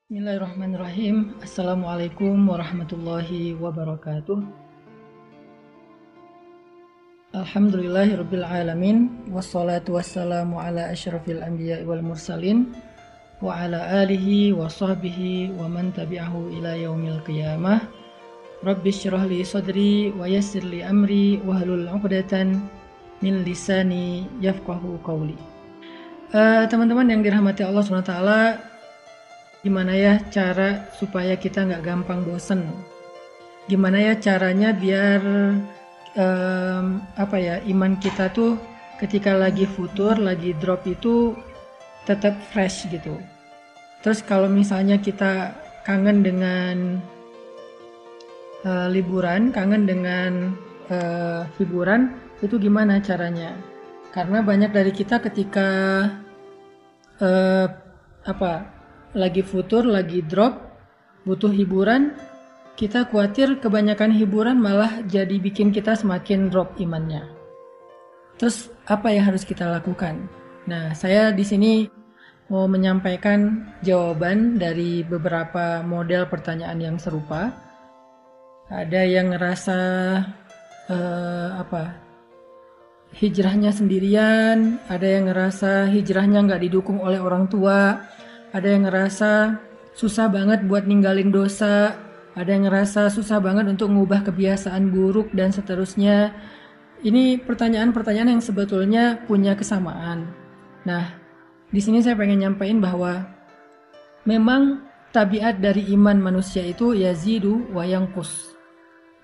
Bismillahirrahmanirrahim. Assalamualaikum warahmatullahi wabarakatuh. Alhamdulillahirabbil alamin wassalatu wassalamu ala asyrafil anbiya'i wal mursalin wa ala alihi wa sahbihi wa man tabi'ahu ila yaumil qiyamah. Rabbi syrah li sadri wa yassir li amri wahlul 'uqdatan min lisani yafqahu qawli. Teman-teman yang dirahmati Allah SWT, gimana ya cara supaya kita nggak gampang bosen? Gimana ya caranya biar iman kita tuh ketika lagi futur, lagi drop itu tetap fresh gitu. Terus kalau misalnya kita kangen dengan liburan, kangen dengan hiburan, itu gimana caranya? Karena banyak dari kita ketika lagi futur, lagi drop, butuh hiburan, kita khawatir kebanyakan hiburan malah jadi bikin kita semakin drop imannya. Terus apa yang harus kita lakukan? Nah, saya di sini mau menyampaikan jawaban dari beberapa model pertanyaan yang serupa. Ada yang ngerasa hijrahnya sendirian, ada yang ngerasa hijrahnya nggak didukung oleh orang tua, ada yang ngerasa susah banget buat ninggalin dosa, ada yang ngerasa susah banget untuk mengubah kebiasaan buruk, dan seterusnya. Ini pertanyaan-pertanyaan yang sebetulnya punya kesamaan. Nah, di sini saya pengen nyampain bahwa memang tabiat dari iman manusia itu yazidu wa yanqus,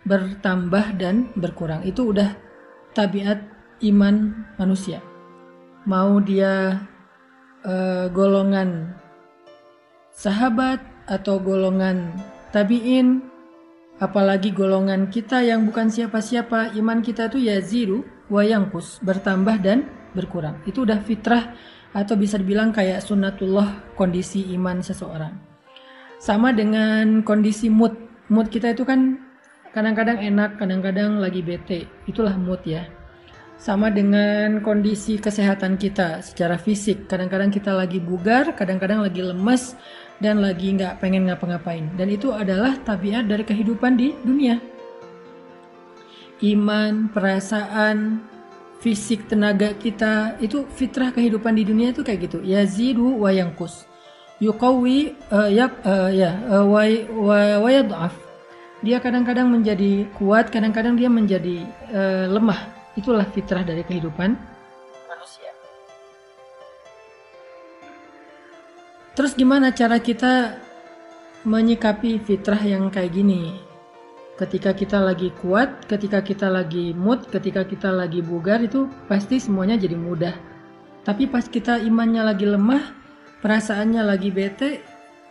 bertambah dan berkurang. Itu udah tabiat iman manusia. Mau dia golongan sahabat atau golongan tabi'in, apalagi golongan kita yang bukan siapa-siapa, iman kita tuh yazidu wa yanqus, bertambah dan berkurang. Itu udah fitrah atau bisa dibilang kayak sunnatullah kondisi iman seseorang. Sama dengan kondisi mood. Mood kita itu kan kadang-kadang enak, kadang-kadang lagi bete. Itulah mood ya. Sama dengan kondisi kesehatan kita secara fisik. Kadang-kadang kita lagi bugar, kadang-kadang lagi lemes, dan lagi nggak pengen ngapa-ngapain. Dan itu adalah tabiat dari kehidupan di dunia. Iman, perasaan, fisik, tenaga kita, itu fitrah kehidupan di dunia itu kayak gitu. Yazidu wa yanqus. Yuqawi wa yad'af. Dia kadang-kadang menjadi kuat, kadang-kadang dia menjadi lemah. Itulah fitrah dari kehidupan manusia. Terus gimana cara kita menyikapi fitrah yang kayak gini? Ketika kita lagi kuat, ketika kita lagi mood, ketika kita lagi bugar, itu pasti semuanya jadi mudah. Tapi pas kita imannya lagi lemah, perasaannya lagi bete,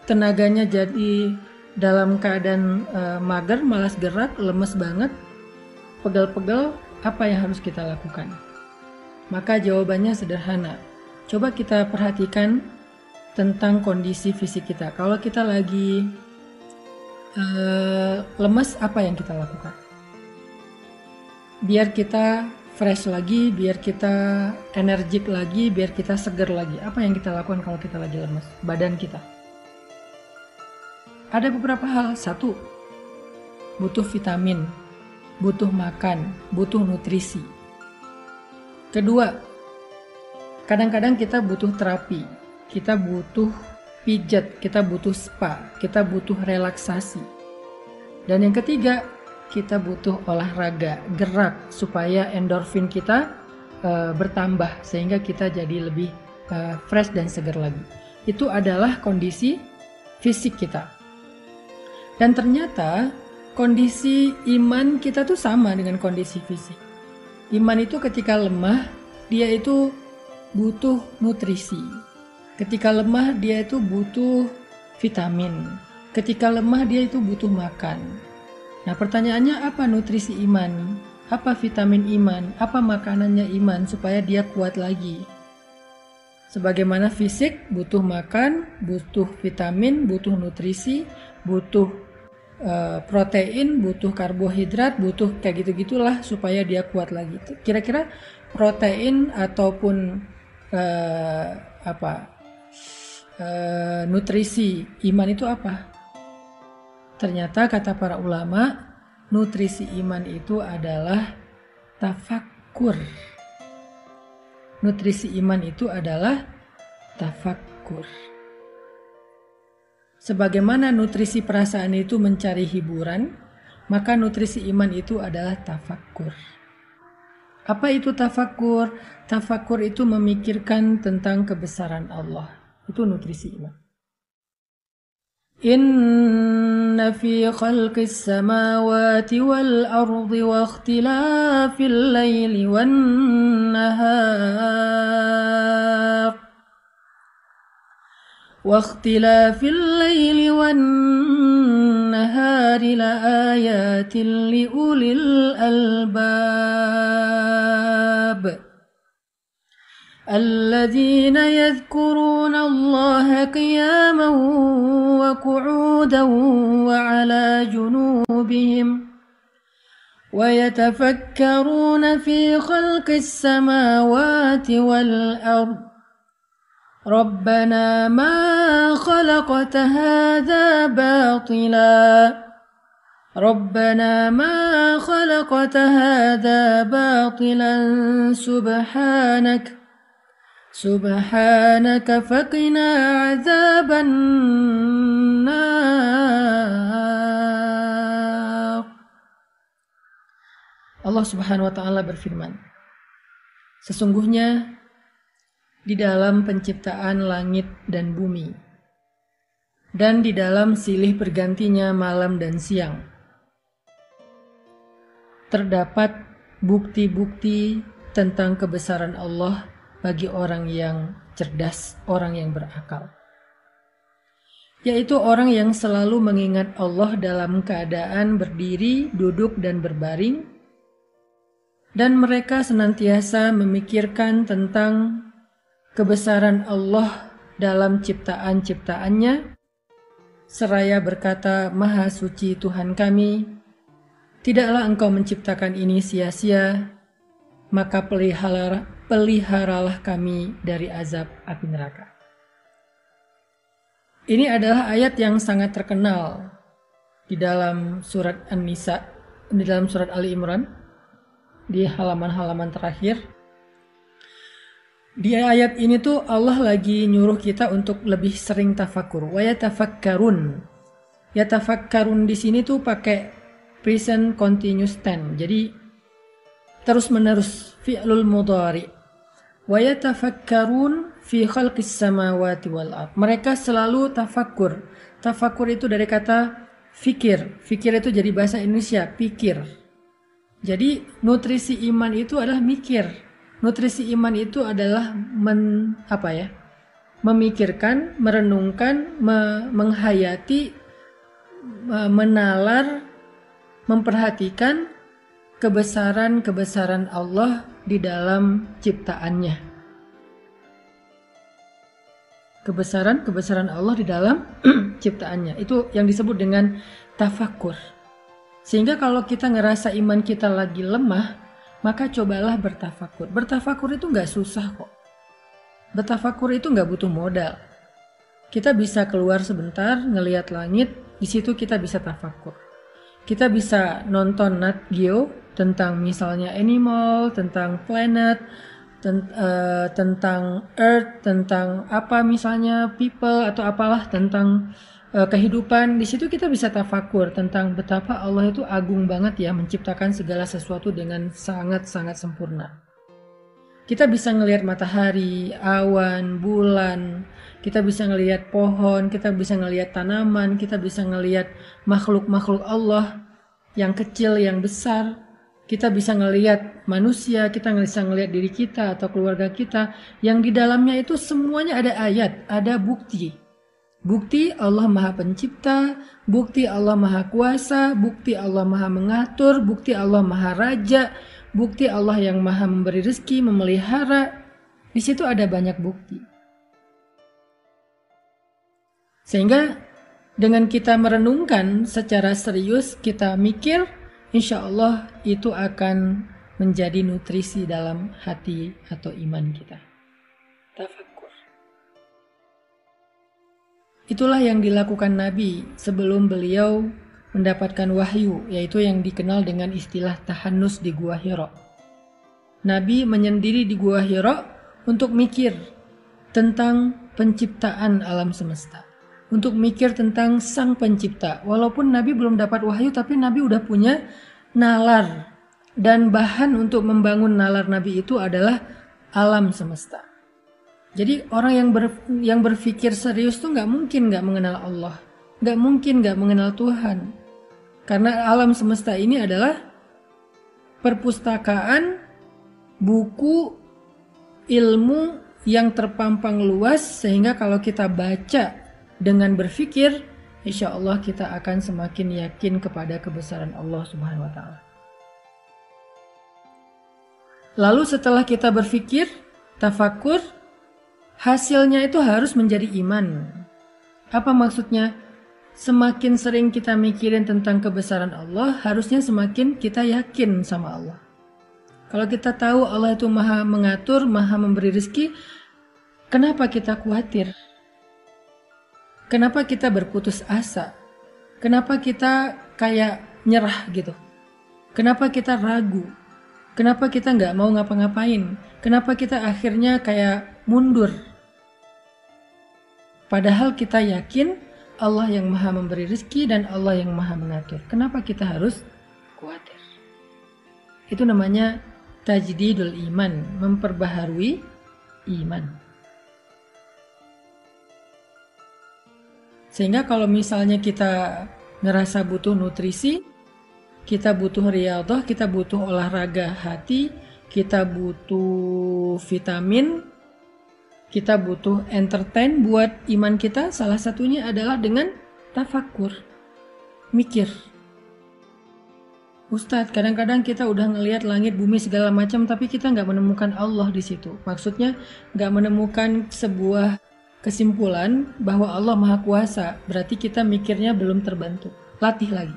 tenaganya jadi dalam keadaan mager, malas gerak, lemes banget, pegel-pegel, apa yang harus kita lakukan? Maka jawabannya sederhana. Coba kita perhatikan tentang kondisi fisik kita. Kalau kita lagi lemes, apa yang kita lakukan? Biar kita fresh lagi, biar kita energik lagi, biar kita seger lagi. Apa yang kita lakukan kalau kita lagi lemes? Badan kita. Ada beberapa hal. Satu, butuh vitamin, butuh makan, butuh nutrisi. Kedua, kadang-kadang kita butuh terapi, kita butuh pijat, kita butuh spa, kita butuh relaksasi. Dan yang ketiga, kita butuh olahraga, gerak, supaya endorfin kita bertambah, sehingga kita jadi lebih fresh dan segar lagi. Itu adalah kondisi fisik kita. Dan ternyata kondisi iman kita tuh sama dengan kondisi fisik. Iman itu ketika lemah, dia itu butuh nutrisi. Ketika lemah, dia itu butuh vitamin. Ketika lemah, dia itu butuh makan. Nah, pertanyaannya apa nutrisi iman? Apa vitamin iman? Apa makanannya iman supaya dia kuat lagi? Sebagaimana fisik butuh makan, butuh vitamin, butuh nutrisi, butuh protein, butuh karbohidrat, butuh kayak gitu-gitulah supaya dia kuat lagi. Kira-kira protein ataupun nutrisi iman itu apa? Ternyata kata para ulama, nutrisi iman itu adalah tafakkur. Nutrisi iman itu adalah tafakkur. Sebagaimana nutrisi perasaan itu mencari hiburan, maka nutrisi iman itu adalah tafakkur. Apa itu tafakkur? Tafakkur itu memikirkan tentang kebesaran Allah. Itu nutrisi iman. Inna fi khalqis samawati wal ardi wa ikhtilafil laili wan nahar la ayatin li ulil albab الذين يذكرون الله قياما وقعودا وعلى جنوبهم ويتفكرون في خلق السماوات والأرض ربنا ما خلقت هذا باطلا سبحانك فقنا عذاب النار. Allah Subhanahu wa taala berfirman, sesungguhnya di dalam penciptaan langit dan bumi dan di dalam silih bergantinya malam dan siang terdapat bukti-bukti tentang kebesaran Allah bagi orang yang cerdas, orang yang berakal. Yaitu orang yang selalu mengingat Allah dalam keadaan berdiri, duduk, dan berbaring. Dan mereka senantiasa memikirkan tentang kebesaran Allah dalam ciptaan-ciptaannya, seraya berkata, Maha Suci Tuhan kami, tidaklah Engkau menciptakan ini sia-sia, maka peliharalah kami dari azab api neraka. Ini adalah ayat yang sangat terkenal di dalam surat An-Nisa, di dalam surat Ali Imran, di halaman-halaman terakhir. Di ayat ini tuh Allah lagi nyuruh kita untuk lebih sering tafakur. Wa yatafakkarun. Yatafakkarun di sini tuh pakai present continuous tense. Jadi terus-menerus fi'lul mudhari. Wa yatafakkarun fi khalqis samawati wal ard. Mereka selalu tafakur. Tafakur itu dari kata fikir. Fikir itu jadi bahasa Indonesia, pikir. Jadi nutrisi iman itu adalah mikir. Nutrisi iman itu adalah memikirkan, merenungkan, menghayati, menalar, memperhatikan kebesaran Allah di dalam ciptaannya. Kebesaran Allah di dalam ciptaannya. Itu yang disebut dengan tafakur. Sehingga kalau kita ngerasa iman kita lagi lemah, maka cobalah bertafakur. Bertafakur itu nggak susah kok. Bertafakur itu nggak butuh modal. Kita bisa keluar sebentar, ngelihat langit, di situ kita bisa tafakur. Kita bisa nonton Nat Geo tentang misalnya animal, tentang planet, tentang earth, tentang apa misalnya people atau apalah tentang kehidupan. Di situ kita bisa tafakur tentang betapa Allah itu agung banget ya, menciptakan segala sesuatu dengan sangat-sangat sempurna. Kita bisa ngelihat matahari, awan, bulan, kita bisa ngelihat pohon, kita bisa ngelihat tanaman, kita bisa ngelihat makhluk-makhluk Allah yang kecil, yang besar. Kita bisa ngelihat manusia, kita bisa ngelihat diri kita atau keluarga kita, yang di dalamnya itu semuanya ada ayat, ada bukti. Bukti Allah Maha Pencipta, bukti Allah Maha Kuasa, bukti Allah Maha Mengatur, bukti Allah Maha Raja, bukti Allah yang Maha Memberi rezeki, memelihara. Di situ ada banyak bukti. Sehingga dengan kita merenungkan secara serius, kita mikir, insya Allah itu akan menjadi nutrisi dalam hati atau iman kita. Tafakur. Itulah yang dilakukan Nabi sebelum beliau mendapatkan wahyu, yaitu yang dikenal dengan istilah tahannus di Gua Hira. Nabi menyendiri di Gua Hira untuk mikir tentang penciptaan alam semesta, untuk mikir tentang sang pencipta. Walaupun Nabi belum dapat wahyu, tapi Nabi udah punya nalar, dan bahan untuk membangun nalar Nabi itu adalah alam semesta. Jadi orang yang berpikir serius tuh nggak mungkin nggak mengenal Allah, nggak mungkin nggak mengenal Tuhan, karena alam semesta ini adalah perpustakaan buku ilmu yang terpampang luas, sehingga kalau kita baca dengan berpikir, insya Allah kita akan semakin yakin kepada kebesaran Allah Subhanahu wa Ta'ala. Lalu setelah kita berpikir, tafakur, hasilnya itu harus menjadi iman. Apa maksudnya? Semakin sering kita mikirin tentang kebesaran Allah, harusnya semakin kita yakin sama Allah. Kalau kita tahu Allah itu maha mengatur, maha memberi rezeki, kenapa kita khawatir? Kenapa kita berputus asa? Kenapa kita kayak nyerah gitu? Kenapa kita ragu? Kenapa kita nggak mau ngapa-ngapain? Kenapa kita akhirnya kayak mundur? Padahal kita yakin Allah yang maha memberi rezeki dan Allah yang maha mengatur. Kenapa kita harus khawatir? Itu namanya tajdidul iman, memperbaharui iman. Sehingga kalau misalnya kita ngerasa butuh nutrisi, kita butuh riyadhah, kita butuh olahraga hati, kita butuh vitamin, kita butuh entertain buat iman kita. Salah satunya adalah dengan tafakur, mikir. Ustadz, kadang-kadang kita udah ngelihat langit, bumi segala macam, tapi kita nggak menemukan Allah di situ. Maksudnya nggak menemukan sebuah kesimpulan bahwa Allah Maha Kuasa. Berarti kita mikirnya belum terbentuk. Latih lagi.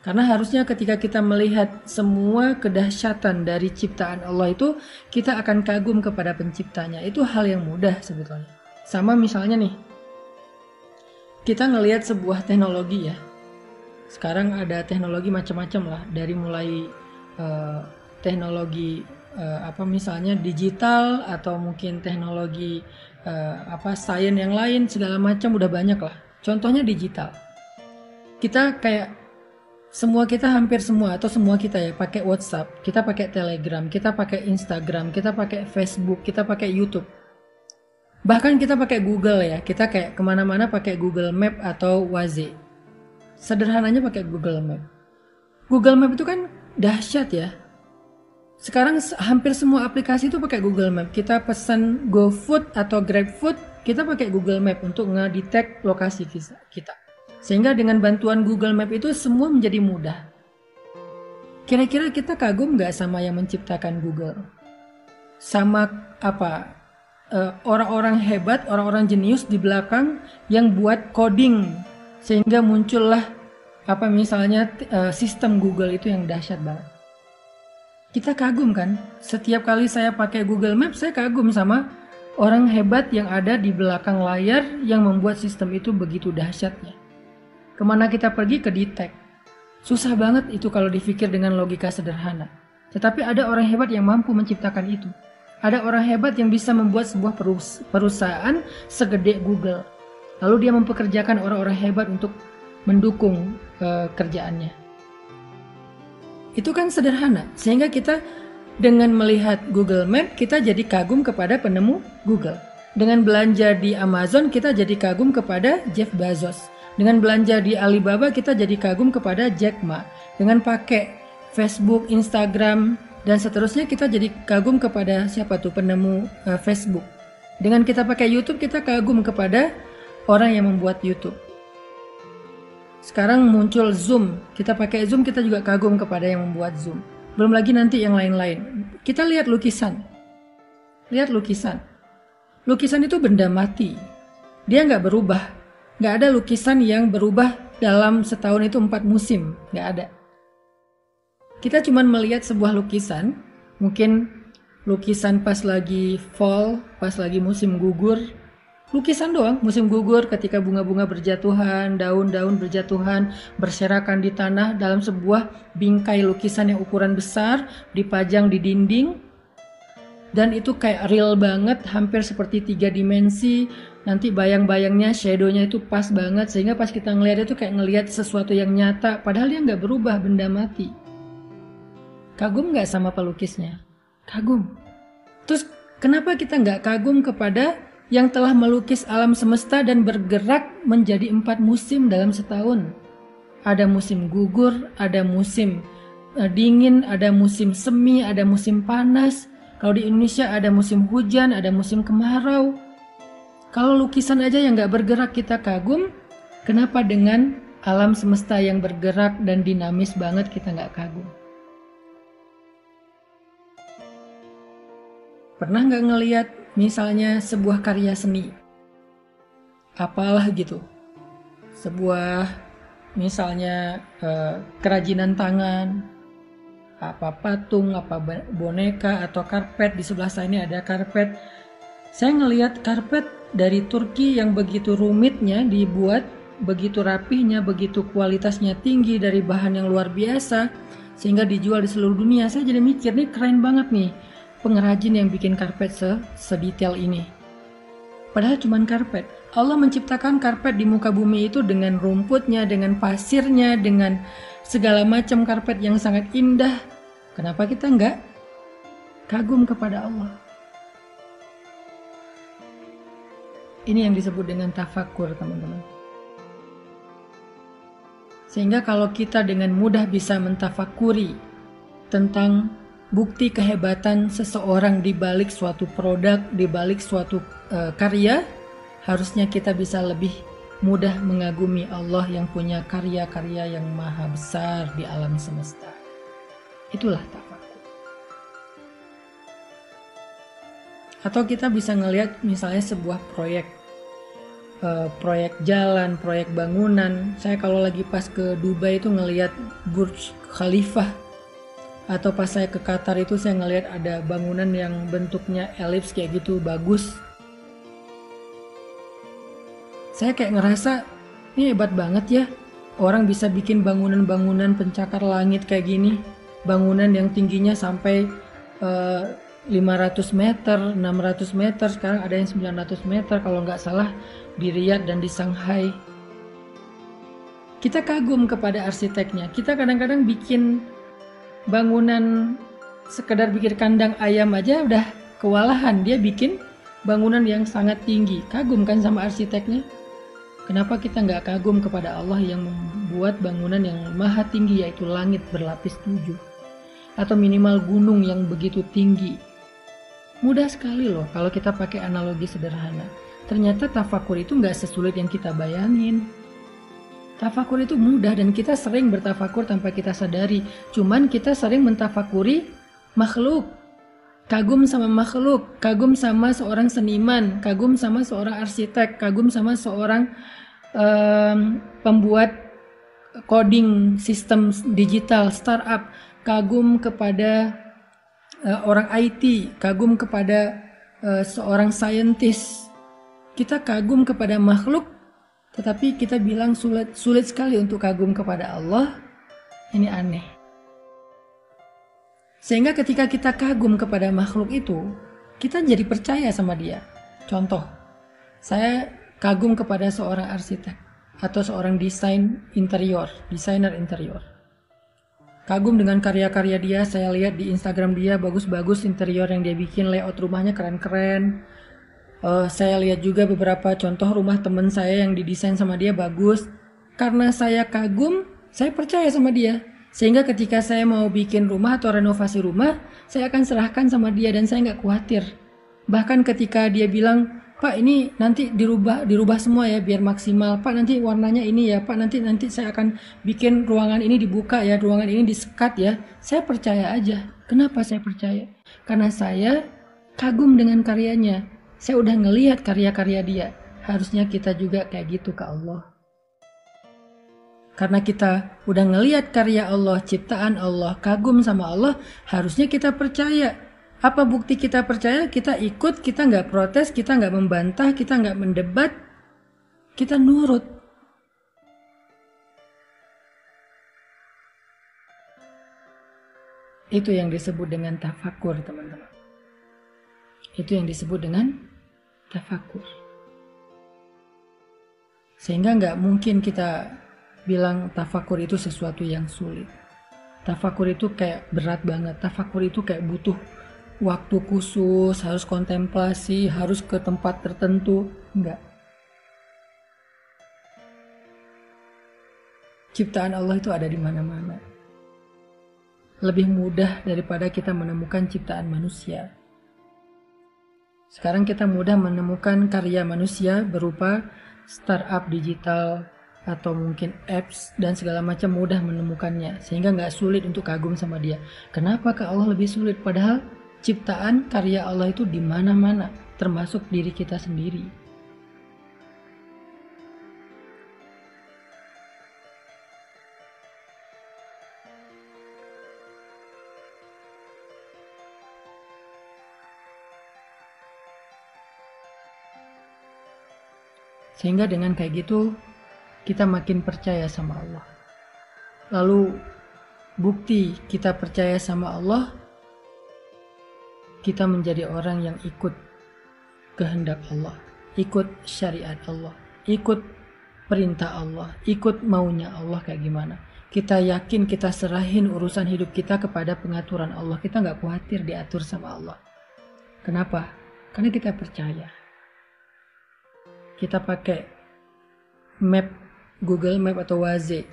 Karena harusnya ketika kita melihat semua kedahsyatan dari ciptaan Allah itu, kita akan kagum kepada penciptanya. Itu hal yang mudah sebetulnya. Sama misalnya nih, kita ngelihat sebuah teknologi ya. Sekarang ada teknologi macam-macam lah, dari mulai teknologi misalnya digital, atau mungkin teknologi sains yang lain, segala macam udah banyak lah. Contohnya digital. Kita kayak hampir semua atau semua kita ya pakai WhatsApp, kita pakai Telegram, kita pakai Instagram, kita pakai Facebook, kita pakai YouTube. Bahkan kita pakai Google ya, kita kayak kemana-mana pakai Google Map atau Waze. Sederhananya pakai Google Map. Google Map itu kan dahsyat ya. Sekarang hampir semua aplikasi itu pakai Google Map. Kita pesan GoFood atau GrabFood, kita pakai Google Map untuk ngedetect lokasi kita. Sehingga dengan bantuan Google Map itu semua menjadi mudah. Kira-kira kita kagum gak sama yang menciptakan Google? Sama orang-orang hebat, orang-orang jenius di belakang yang buat coding, sehingga muncullah sistem Google itu yang dahsyat banget. Kita kagum kan? Setiap kali saya pakai Google Map, saya kagum sama orang hebat yang ada di belakang layar yang membuat sistem itu begitu dahsyatnya. Kemana kita pergi, kedetek. Susah banget itu kalau dipikir dengan logika sederhana. Tetapi ada orang hebat yang mampu menciptakan itu. Ada orang hebat yang bisa membuat sebuah perusahaan segede Google. Lalu dia mempekerjakan orang-orang hebat untuk mendukung kerjaannya. Itu kan sederhana. Sehingga kita dengan melihat Google Map, kita jadi kagum kepada penemu Google. Dengan belanja di Amazon, kita jadi kagum kepada Jeff Bezos. Dengan belanja di Alibaba, kita jadi kagum kepada Jack Ma. Dengan pakai Facebook, Instagram, dan seterusnya, kita jadi kagum kepada siapa tuh penemu Facebook. Dengan kita pakai YouTube, kita kagum kepada orang yang membuat YouTube. Sekarang muncul Zoom. Kita pakai Zoom, kita juga kagum kepada yang membuat Zoom. Belum lagi nanti yang lain-lain. Kita lihat lukisan. Lihat lukisan. Lukisan itu benda mati. Dia nggak berubah. Nggak ada lukisan yang berubah dalam setahun itu 4 musim. Nggak ada. Kita cuma melihat sebuah lukisan. Mungkin lukisan pas lagi fall, pas lagi musim gugur. Lukisan doang, musim gugur ketika bunga-bunga berjatuhan, daun-daun berjatuhan, berserakan di tanah dalam sebuah bingkai lukisan yang ukuran besar, dipajang di dinding, dan itu kayak real banget, hampir seperti 3 dimensi, nanti bayang-bayangnya, shadownya itu pas banget, sehingga pas kita ngeliat itu kayak ngeliat sesuatu yang nyata, padahal dia nggak berubah, benda mati. Kagum nggak sama pelukisnya? Kagum. Terus kenapa kita nggak kagum kepada yang telah melukis alam semesta dan bergerak menjadi 4 musim dalam setahun? Ada musim gugur, ada musim dingin, ada musim semi, ada musim panas. Kalau di Indonesia ada musim hujan, ada musim kemarau. Kalau lukisan aja yang nggak bergerak kita kagum, kenapa dengan alam semesta yang bergerak dan dinamis banget kita nggak kagum? Pernah nggak ngelihat misalnya sebuah karya seni? Apalah gitu. Sebuah misalnya kerajinan tangan, apa patung, apa boneka atau karpet. Di sebelah saya ini ada karpet. Saya ngelihat karpet dari Turki yang begitu rumitnya dibuat, begitu rapihnya, begitu kualitasnya tinggi dari bahan yang luar biasa, sehingga dijual di seluruh dunia. Saya jadi mikir, nih keren banget nih pengrajin yang bikin karpet sedetail ini. Padahal cuman karpet. Allah menciptakan karpet di muka bumi itu dengan rumputnya, dengan pasirnya, dengan segala macam karpet yang sangat indah. Kenapa kita enggak kagum kepada Allah? Ini yang disebut dengan tafakur, teman-teman. Sehingga kalau kita dengan mudah bisa mentafakuri tentang bukti kehebatan seseorang di balik suatu produk, di balik suatu karya, harusnya kita bisa lebih mudah mengagumi Allah yang punya karya-karya yang maha besar di alam semesta. Itulah tafakur. Atau kita bisa ngelihat misalnya sebuah proyek jalan, proyek bangunan. Saya kalau lagi pas ke Dubai itu ngelihat Burj Khalifah. Atau pas saya ke Qatar itu saya ngelihat ada bangunan yang bentuknya elips kayak gitu, bagus. Saya kayak ngerasa, ini hebat banget ya. Orang bisa bikin bangunan-bangunan pencakar langit kayak gini. Bangunan yang tingginya sampai 500 meter, 600 meter, sekarang ada yang 900 meter kalau nggak salah di Riyadh dan di Shanghai. Kita kagum kepada arsiteknya. Kita kadang-kadang bikin bangunan, sekedar bikin kandang ayam aja udah kewalahan, dia bikin bangunan yang sangat tinggi. Kagum kan sama arsiteknya? Kenapa kita nggak kagum kepada Allah yang membuat bangunan yang maha tinggi, yaitu langit berlapis 7, atau minimal gunung yang begitu tinggi? Mudah sekali loh kalau kita pakai analogi sederhana. Ternyata tafakur itu nggak sesulit yang kita bayangin. Tafakur itu mudah dan kita sering bertafakur tanpa kita sadari. Cuman kita sering mentafakuri makhluk. Kagum sama makhluk, kagum sama seorang seniman, kagum sama seorang arsitek, kagum sama seorang pembuat coding sistem digital, startup, kagum kepada orang IT, kagum kepada seorang saintis. Kita kagum kepada makhluk, tetapi kita bilang sulit sekali untuk kagum kepada Allah. Ini aneh. Sehingga ketika kita kagum kepada makhluk itu, kita jadi percaya sama dia. Contoh, saya kagum kepada seorang arsitek atau seorang desainer interior. Kagum dengan karya-karya dia, saya lihat di Instagram dia bagus-bagus interior yang dia bikin, layout rumahnya keren-keren. Saya lihat juga beberapa contoh rumah teman saya yang didesain sama dia bagus. Karena saya kagum, saya percaya sama dia. Sehingga ketika saya mau bikin rumah atau renovasi rumah, saya akan serahkan sama dia dan saya nggak khawatir. Bahkan ketika dia bilang, Pak ini nanti dirubah semua ya biar maksimal. Pak nanti warnanya ini ya. Pak nanti saya akan bikin ruangan ini dibuka ya, ruangan ini disekat ya. Saya percaya aja. Kenapa saya percaya? Karena saya kagum dengan karyanya. Saya udah ngelihat karya-karya dia. Harusnya kita juga kayak gitu ke Allah. Karena kita udah ngelihat karya Allah, ciptaan Allah, kagum sama Allah, harusnya kita percaya Apa bukti kita percaya? Kita ikut, kita nggak protes, kita nggak membantah, kita nggak mendebat, kita nurut. Itu yang disebut dengan tafakur, teman-teman. Itu yang disebut dengan tafakur. Sehingga nggak mungkin kita bilang tafakur itu sesuatu yang sulit. Tafakur itu kayak berat banget. Tafakur itu kayak butuh waktu khusus, harus kontemplasi, harus ke tempat tertentu. Enggak. Ciptaan Allah itu ada di mana-mana. Lebih mudah daripada kita menemukan ciptaan manusia. Sekarang kita mudah menemukan karya manusia berupa startup digital atau mungkin apps dan segala macam, mudah menemukannya sehingga nggak sulit untuk kagum sama dia. Kenapa ke Allah lebih sulit? Padahal ciptaan karya Allah itu di mana-mana, termasuk diri kita sendiri. Sehingga dengan kayak gitu kita makin percaya sama Allah. Lalu bukti kita percaya sama Allah, kita menjadi orang yang ikut kehendak Allah, ikut syariat Allah, ikut perintah Allah, ikut maunya Allah kayak gimana. Kita yakin, kita serahin urusan hidup kita kepada pengaturan Allah. Kita nggak khawatir diatur sama Allah. Kenapa? Karena kita percaya. Kita pakai map, Google Map atau Waze.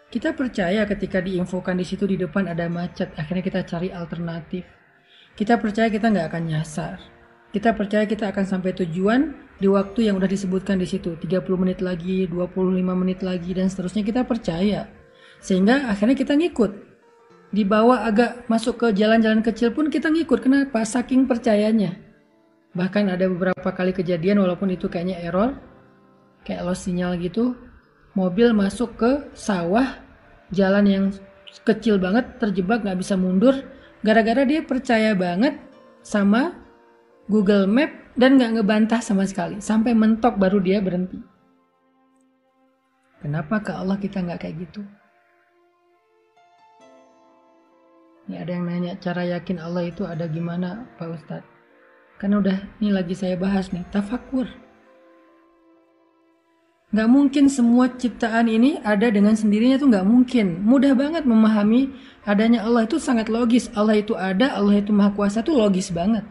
Kita percaya ketika diinfokan di situ di depan ada macet, akhirnya kita cari alternatif. Kita percaya kita nggak akan nyasar. Kita percaya kita akan sampai tujuan di waktu yang udah disebutkan di situ, 30 menit lagi, 25 menit lagi, dan seterusnya. Kita percaya. Sehingga akhirnya kita ngikut. Dibawa agak masuk ke jalan-jalan kecil pun kita ngikut. Kenapa? Saking percayanya. Bahkan ada beberapa kali kejadian walaupun itu kayaknya error, kayak lost sinyal gitu, mobil masuk ke sawah, jalan yang kecil banget, terjebak gak bisa mundur, gara-gara dia percaya banget sama Google Map dan gak ngebantah sama sekali, sampai mentok baru dia berhenti. Kenapa ke Allah kita gak kayak gitu? Ini ada yang nanya, cara yakin Allah itu ada gimana Pak Ustadz? Karena udah ini lagi saya bahas nih, tafakur. Gak mungkin semua ciptaan ini ada dengan sendirinya, tuh gak mungkin. Mudah banget memahami adanya Allah, itu sangat logis. Allah itu ada, Allah itu maha kuasa, itu logis banget.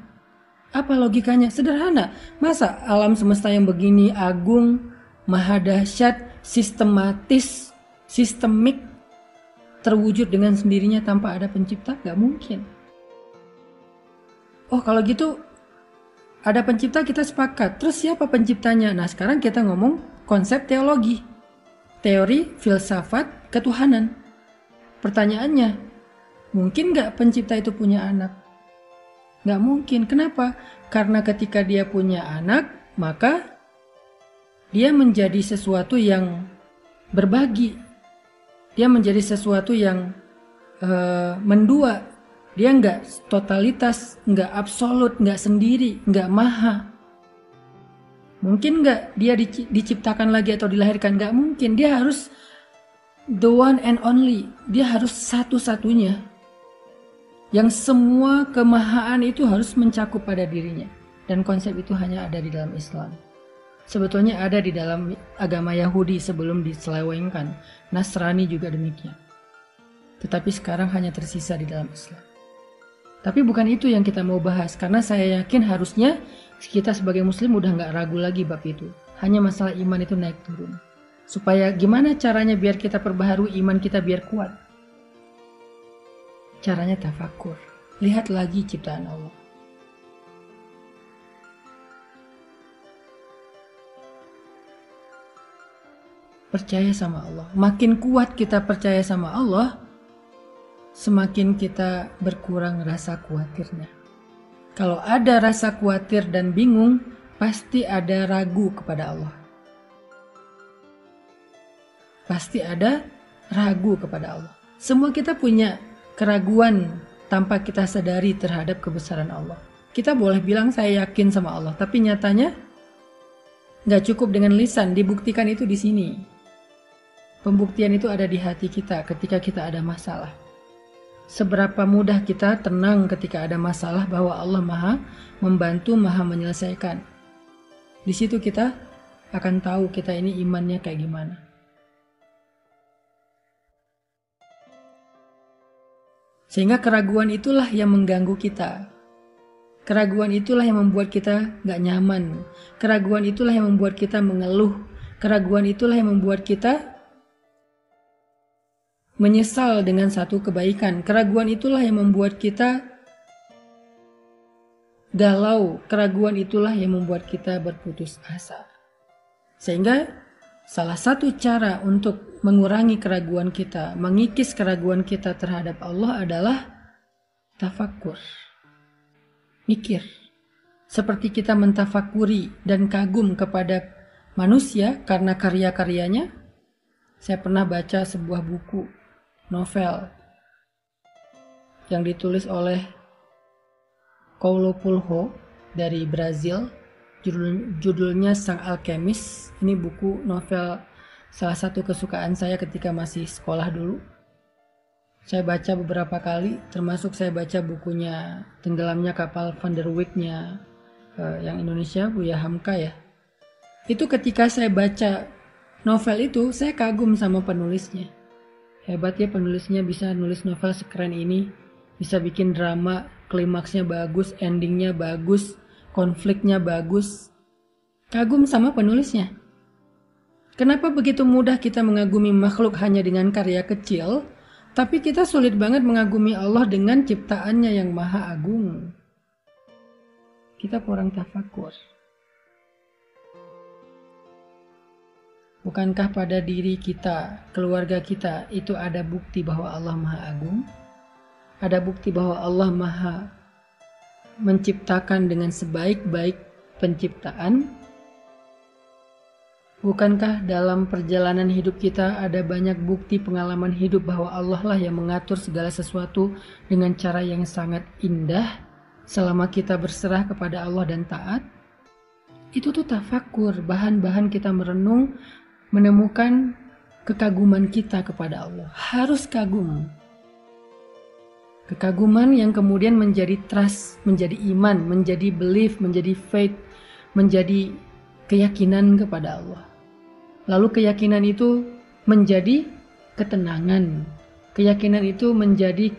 Apa logikanya? Sederhana. Masa alam semesta yang begini agung, maha dahsyat, sistematis, sistemik, terwujud dengan sendirinya tanpa ada pencipta? Gak mungkin. Oh kalau gitu ada pencipta, kita sepakat. Terus siapa penciptanya? Nah sekarang kita ngomong konsep teologi. Teori filsafat ketuhanan. Pertanyaannya, mungkin gak pencipta itu punya anak? Gak mungkin. Kenapa? Karena ketika dia punya anak, maka dia menjadi sesuatu yang berbagi. Dia menjadi sesuatu yang mendua. Dia nggak totalitas, nggak absolut, nggak sendiri, nggak maha. Mungkin nggak dia diciptakan lagi atau dilahirkan? Nggak mungkin. Dia harus the one and only. Dia harus satu-satunya. Yang semua kemahaan itu harus mencakup pada dirinya. Dan konsep itu hanya ada di dalam Islam. Sebetulnya ada di dalam agama Yahudi sebelum diselewengkan. Nasrani juga demikian. Tetapi sekarang hanya tersisa di dalam Islam. Tapi bukan itu yang kita mau bahas, karena saya yakin harusnya kita sebagai muslim udah gak ragu lagi bab itu. Hanya masalah iman itu naik turun. Supaya gimana caranya biar kita perbaharui iman kita biar kuat? Caranya tafakur. Lihat lagi ciptaan Allah. Percaya sama Allah. Makin kuat kita percaya sama Allah, semakin kita berkurang rasa khawatirnya. Kalau ada rasa khawatir dan bingung, pasti ada ragu kepada Allah. Pasti ada ragu kepada Allah. Semua kita punya keraguan tanpa kita sadari terhadap kebesaran Allah. Kita boleh bilang saya yakin sama Allah, tapi nyatanya nggak cukup dengan lisan, dibuktikan itu di sini. Pembuktian itu ada di hati kita ketika kita ada masalah. Seberapa mudah kita tenang ketika ada masalah bahwa Allah Maha membantu, Maha menyelesaikan. Di situ kita akan tahu kita ini imannya kayak gimana. Sehingga keraguan itulah yang mengganggu kita. Keraguan itulah yang membuat kita gak nyaman. Keraguan itulah yang membuat kita mengeluh. Keraguan itulah yang membuat kita menyesal dengan satu kebaikan. Keraguan itulah yang membuat kita galau. Keraguan itulah yang membuat kita berputus asa. Sehingga salah satu cara untuk mengurangi keraguan kita, mengikis keraguan kita terhadap Allah adalah tafakkur. Mikir. Seperti kita mentafakuri dan kagum kepada manusia karena karya-karyanya. Saya pernah baca sebuah buku novel yang ditulis oleh Paulo Coelho dari Brazil. Judulnya Sang Alkemis. Ini buku novel salah satu kesukaan saya ketika masih sekolah dulu. Saya baca beberapa kali, termasuk saya baca bukunya Tenggelamnya Kapal Van der Wijk-nya yang Indonesia, Buya Hamka ya. Itu ketika saya baca novel itu, saya kagum sama penulisnya. Hebat ya penulisnya, bisa nulis novel sekeren ini, bisa bikin drama, klimaksnya bagus, endingnya bagus, konfliknya bagus. Kagum sama penulisnya. Kenapa begitu mudah kita mengagumi makhluk hanya dengan karya kecil, tapi kita sulit banget mengagumi Allah dengan ciptaannya yang maha agung? Kita kurang tafakur. Bukankah pada diri kita, keluarga kita, itu ada bukti bahwa Allah maha agung? Ada bukti bahwa Allah maha menciptakan dengan sebaik-baik penciptaan? Bukankah dalam perjalanan hidup kita ada banyak bukti pengalaman hidup bahwa Allah lah yang mengatur segala sesuatu dengan cara yang sangat indah selama kita berserah kepada Allah dan taat? Itu tuh tafakur, bahan-bahan kita merenung, menemukan kekaguman kita kepada Allah. Harus kagum. Kekaguman yang kemudian menjadi trust, menjadi iman, menjadi belief, menjadi faith, menjadi keyakinan kepada Allah. Lalu keyakinan itu menjadi ketenangan. Keyakinan itu menjadi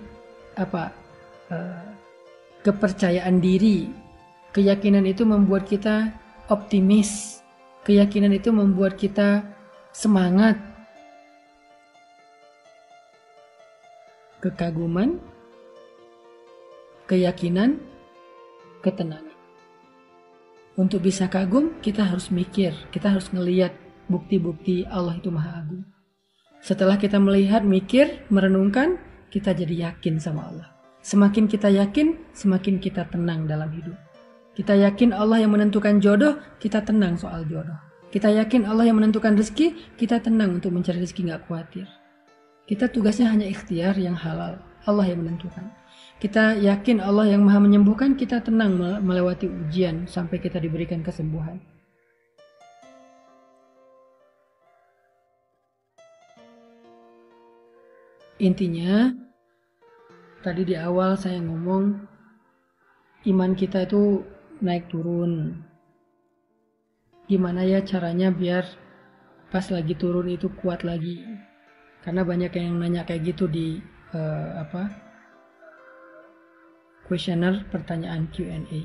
kepercayaan diri. Keyakinan itu membuat kita optimis. Keyakinan itu membuat kita semangat. Kekaguman, keyakinan, ketenangan. Untuk bisa kagum, kita harus mikir, kita harus ngelihat bukti-bukti Allah itu maha agung. Setelah kita melihat, mikir, merenungkan, kita jadi yakin sama Allah. Semakin kita yakin, semakin kita tenang dalam hidup. Kita yakin Allah yang menentukan jodoh, kita tenang soal jodoh. Kita yakin Allah yang menentukan rezeki, kita tenang untuk mencari rezeki, gak khawatir. Kita tugasnya hanya ikhtiar yang halal, Allah yang menentukan. Kita yakin Allah yang maha menyembuhkan, kita tenang melewati ujian sampai kita diberikan kesembuhan. Intinya, tadi di awal saya ngomong, iman kita itu naik turun. Gimana ya caranya biar pas lagi turun itu kuat lagi? Karena banyak yang nanya kayak gitu di questionnaire pertanyaan Q&A.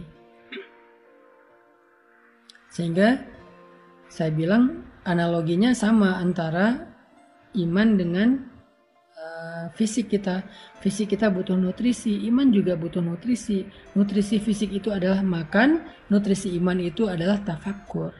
Sehingga saya bilang analoginya sama antara iman dengan fisik kita. Fisik kita butuh nutrisi, iman juga butuh nutrisi. Nutrisi fisik itu adalah makan, nutrisi iman itu adalah tafakkur.